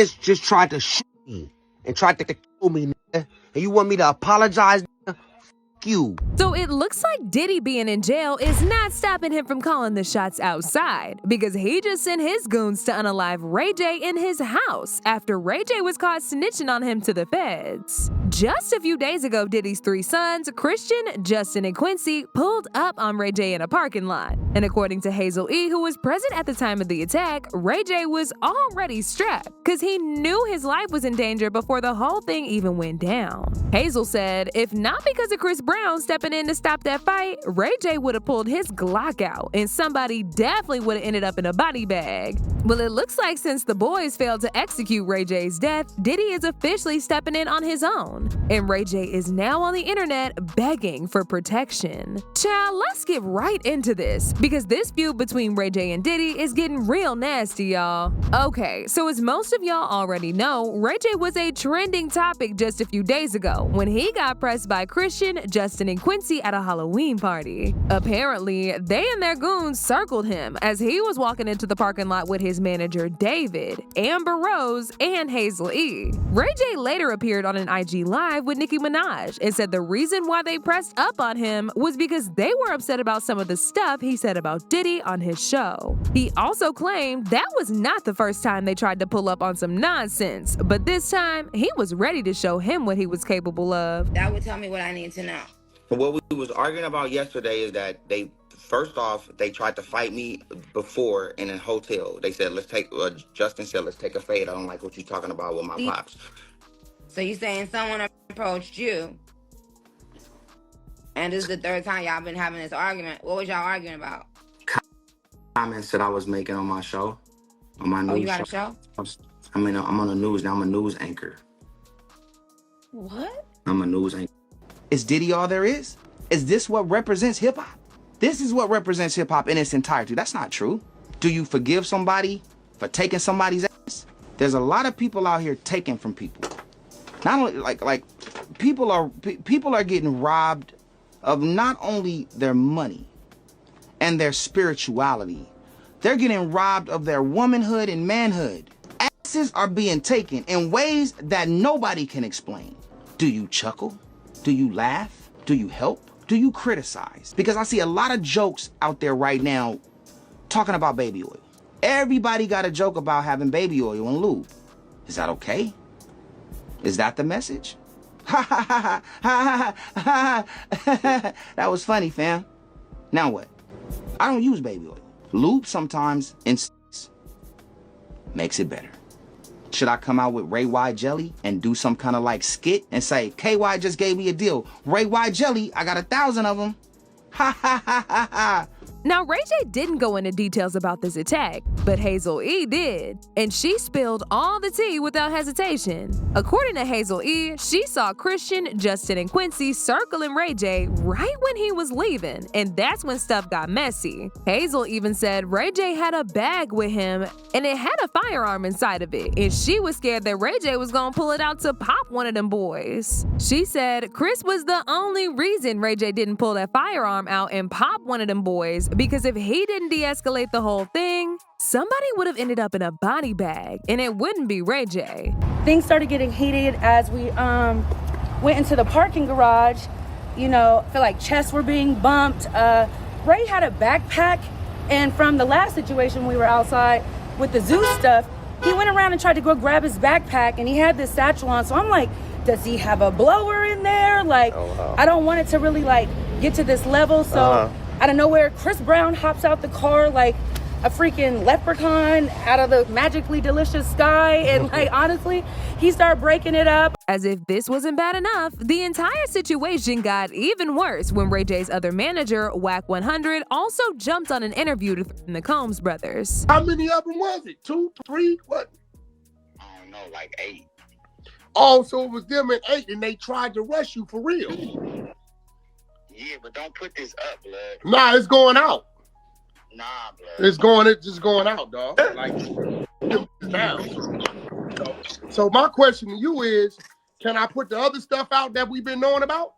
It's just tried to shoot me and tried to kill me, nigga. And you want me to apologize, nigga? Fuck you. So it looks like Diddy being in jail is not stopping him from calling the shots outside, because he just sent his goons to unalive Ray J in his house after Ray J was caught snitching on him to the feds. Just a few days ago, Diddy's three sons, Christian, Justin, and Quincy, pulled up on Ray J in a parking lot. And according to Hazel E, who was present at the time of the attack, Ray J was already strapped because he knew his life was in danger before the whole thing even went down. Hazel said if not because of Chris Brown stepping in to stop that fight, Ray J would have pulled his Glock out and somebody definitely would have ended up in a body bag. Well, it looks like since the boys failed to execute Ray J's death, Diddy is officially stepping in on his own. And Ray J is now on the internet begging for protection. Child, let's get right into this, because this feud between Ray J and Diddy is getting real nasty, y'all. Okay, so as most of y'all already know, Ray J was a trending topic just a few days ago when he got pressed by Christian, Justin, and Quincy at a Halloween party. Apparently, they and their goons circled him as he was walking into the parking lot with his manager David, Amber Rose, and Hazel E. Ray J later appeared on an IG Live with Nicki Minaj and said the reason why they pressed up on him was because they were upset about some of the stuff he said about Diddy on his show. He also claimed that was not the first time they tried to pull up on some nonsense, but this time he was ready to show him what he was capable of. That would tell me what I need to know. What we was arguing about yesterday is that first off, they tried to fight me before in a hotel. They said, Justin said, let's take a fade. I don't like what you're talking about with my pops. So you saying someone approached you, and this is the third time y'all been having this argument. What was y'all arguing about? Comments that I was making on my show, on my news. Oh, you got a show? I'm on the news now. I'm a news anchor. What? I'm a news anchor. Is Diddy all there is? Is this what represents hip-hop? This is what represents hip-hop in its entirety. That's not true. Do you forgive somebody for taking somebody's ass? There's a lot of people out here taking from people. Not only like people are getting robbed of not only their money and their spirituality. They're getting robbed of their womanhood and manhood. Asses are being taken in ways that nobody can explain. Do you chuckle? Do you laugh? Do you help? Do you criticize? Because I see a lot of jokes out there right now talking about baby oil. Everybody got a joke about having baby oil and lube. Is that okay? Is that the message? Ha ha ha ha ha ha. That was funny, fam. Now what? I don't use baby oil. Lube sometimes makes it better. Should I come out with Ray Y Jelly and do some kind of like skit and say, KY just gave me a deal. Ray Y Jelly, I got 1,000 of them. Ha ha ha ha ha. Now, Ray J didn't go into details about this attack, but Hazel E did, and she spilled all the tea without hesitation. According to Hazel E, she saw Christian, Justin, and Quincy circling Ray J right when he was leaving, and that's when stuff got messy. Hazel even said Ray J had a bag with him, and it had a firearm inside of it, and she was scared that Ray J was gonna pull it out to pop one of them boys. She said Chris was the only reason Ray J didn't pull that firearm out and pop one of them boys, because if he didn't de-escalate the whole thing, somebody would have ended up in a body bag, and it wouldn't be Ray J. Things started getting heated as we went into the parking garage. You know, I feel like chests were being bumped. Ray had a backpack, and from the last situation we were outside with the zoo stuff, he went around and tried to go grab his backpack, and he had this satchel on. So I'm like, does he have a blower in there? Like, oh, wow. I don't want it to really like get to this level. So out of nowhere, Chris Brown hops out the car like a freaking leprechaun out of the magically delicious sky. And like, honestly, he started breaking it up. As if this wasn't bad enough, the entire situation got even worse when Ray J's other manager, Wack 100, also jumped on an interview to threaten the Combs brothers. How many of them was it? 2, 3, what? I don't know, like 8. Oh, so it was them and 8, and they tried to rush you for real. Yeah, but don't put this up, blood. Nah, it's going out. Nah, blood. It's just going out, dog. Like, down. So my question to you is, can I put the other stuff out that we've been knowing about?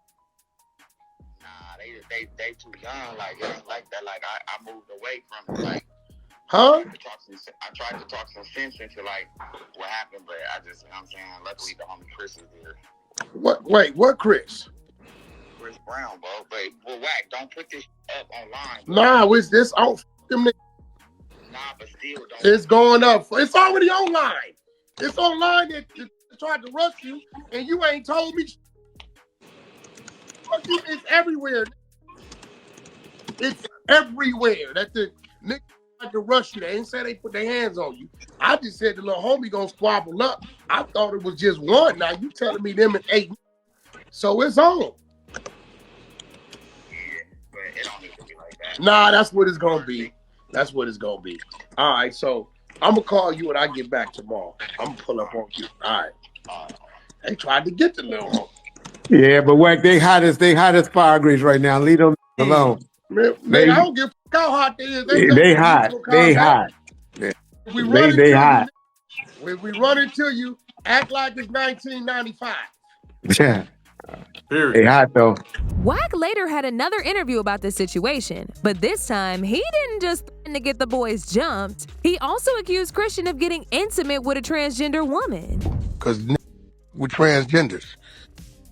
Nah, they too young. Like, it's like that. Like, I moved away from it. Like, Huh? I tried to talk some sense into like what happened, but I just, you know what I'm saying, luckily the homie Chris is here. What? Wait, what, Chris? Chris Brown, bro. But well, Wack, don't put this up online. Bro. Nah, it's this on them niggas. Nah, but still, don't. It's going up. It's already online. It's online that tried to rush you, and you ain't told me. It's everywhere. It's everywhere that the niggas tried to rush you. They ain't say they put their hands on you. I just said the little homie gonna squabble up. I thought it was just one. Now you telling me them and 8. So it's on. Yeah, but it don't need to be like that. Nah, that's what it's gonna be. That's what it's gonna be. All right, so I'm gonna call you when I get back tomorrow. I'm gonna pull up on you. All right. They tried to get the little homie. Yeah, but Wack, they hot as fire grease right now. Leave them alone. Man, I don't give a fuck how hot they is. They hot. They hot. We run They hot. When we run into you, act like it's 1995. Yeah. They hot though. Wack later had another interview about this situation, but this time he didn't just threaten to get the boys jumped. He also accused Christian of getting intimate with a transgender woman. Because we're transgenders.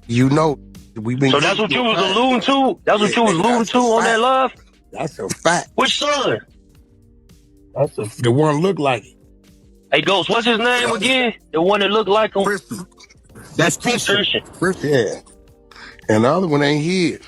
You know, we've been. So that's what you was alluding to? That's what you was alluding to on that live? That's a fact. Which son? That's the one look like it. Hey, Ghost, what's his name again? The one that looked like him? Christian. That's Christian. Christian. Yeah. And the other one ain't his.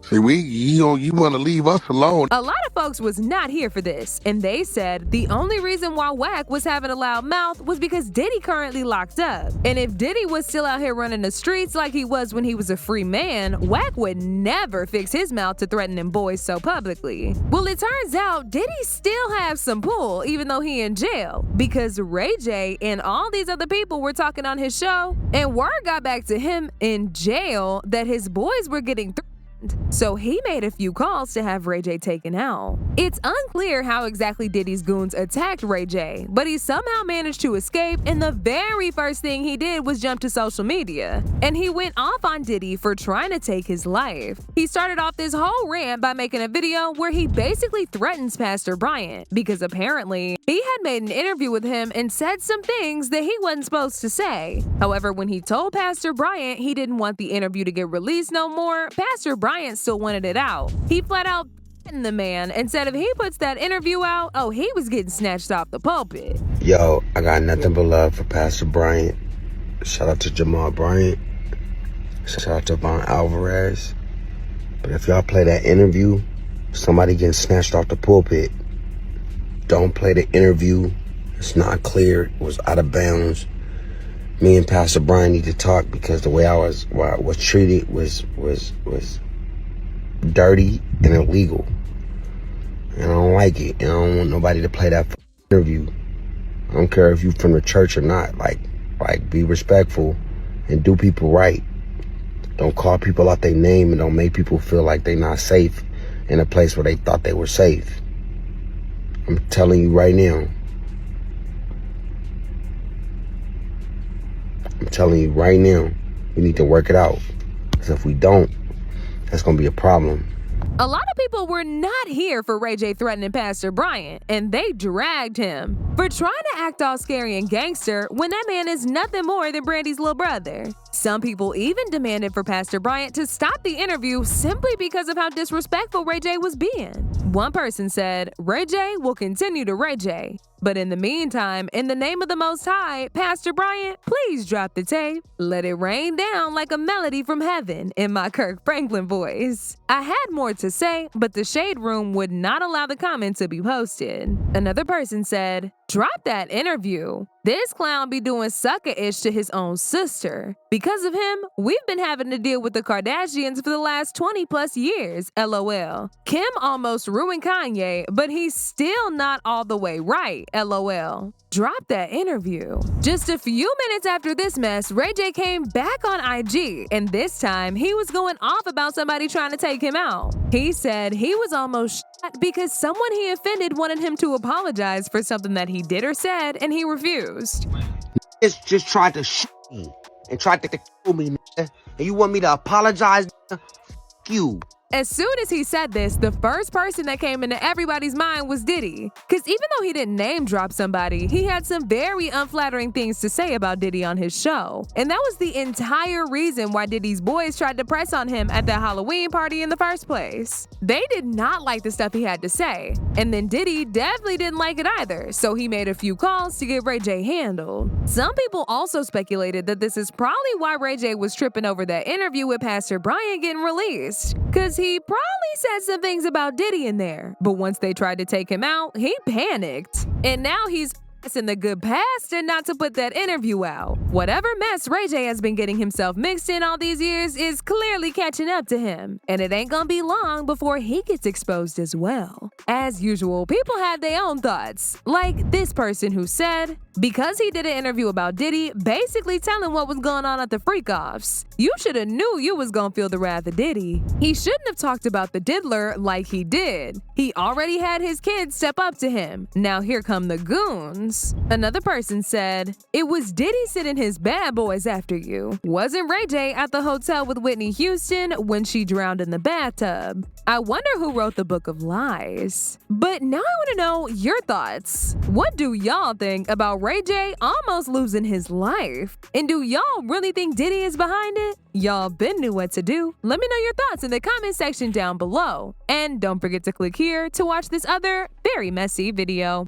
See, you want to leave us alone. A lot of folks was not here for this, and they said the only reason why Wack was having a loud mouth was because Diddy currently locked up. And if Diddy was still out here running the streets like he was when he was a free man, Wack would never fix his mouth to threaten them boys so publicly. Well, it turns out Diddy still has some pull, even though he in jail, because Ray J and all these other people were talking on his show, and word got back to him in jail that his boys were getting so he made a few calls to have Ray J taken out. It's unclear how exactly Diddy's goons attacked Ray J, but he somehow managed to escape, and the very first thing he did was jump to social media. And he went off on Diddy for trying to take his life. He started off this whole rant by making a video where he basically threatens Pastor Bryant, because apparently he had made an interview with him and said some things that he wasn't supposed to say. However, when he told Pastor Bryant he didn't want the interview to get released no more, Pastor Bryant still wanted it out. He flat out threatened the man and said if he puts that interview out, oh, he was getting snatched off the pulpit. Yo, I got nothing but love for Pastor Bryant. Shout out to Jamal Bryant. Shout out to Von Alvarez. But if y'all play that interview, somebody getting snatched off the pulpit, don't play the interview. It's not clear. It was out of bounds. Me and Pastor Bryant need to talk, because the way I was treated was dirty and illegal. And I don't like it. And I don't want nobody to play that interview. I don't care if you from the church or not. Like be respectful and do people right. Don't call people out their name, and don't make people feel like they're not safe in a place where they thought they were safe. I'm telling you right now. I'm telling you right now, we need to work it out. Because if we don't, that's going to be a problem. A lot of people were not here for Ray J threatening Pastor Bryant, and they dragged him for trying to act all scary and gangster when that man is nothing more than Brandy's little brother. Some people even demanded for Pastor Bryant to stop the interview simply because of how disrespectful Ray J was being. One person said, Ray J will continue to Ray J. But in the meantime, in the name of the Most High, Pastor Bryant, please drop the tape. Let it rain down like a melody from heaven in my Kirk Franklin voice. I had more to say, but the Shade Room would not allow the comment to be posted. Another person said, drop that interview. This clown be doing sucker-ish to his own sister. Because of him, we've been having to deal with the Kardashians for the last 20 plus years, LOL. Kim almost ruined Kanye, but he's still not all the way right, LOL. Drop that interview. Just a few minutes after this mess, Ray J came back on IG, and this time he was going off about somebody trying to take him out. He said he was almost shot because someone he offended wanted him to apologize for something that he did or said, and he refused. It's just tried to shoot me and tried to kill me, nigga. And you want me to apologize? Nigga? F you. As soon as he said this, the first person that came into everybody's mind was Diddy. Cause even though he didn't name drop somebody, he had some very unflattering things to say about Diddy on his show. And that was the entire reason why Diddy's boys tried to press on him at that Halloween party in the first place. They did not like the stuff he had to say. And then Diddy definitely didn't like it either, so he made a few calls to get Ray J handled. Some people also speculated that this is probably why Ray J was tripping over that interview with Pastor Bryant getting released. Cause he probably said some things about Diddy in there, but once they tried to take him out, he panicked. And now he's in the good pastor not to put that interview out. Whatever mess Ray J has been getting himself mixed in all these years is clearly catching up to him, and it ain't gonna be long before he gets exposed as well. As usual, people had their own thoughts, like this person who said, because he did an interview about Diddy, basically telling what was going on at the freak-offs, you shoulda knew you was gonna feel the wrath of Diddy. He shouldn't have talked about the diddler like he did. He already had his kids step up to him. Now here come the goons. Another person said, it was Diddy sending his bad boys after you. Wasn't Ray J at the hotel with Whitney Houston when she drowned in the bathtub? I wonder who wrote the Book of Lies. But now I want to know your thoughts. What do y'all think about Ray J almost losing his life? And do y'all really think Diddy is behind it? Y'all been knew what to do. Let me know your thoughts in the comment section down below. And don't forget to click here to watch this other very messy video.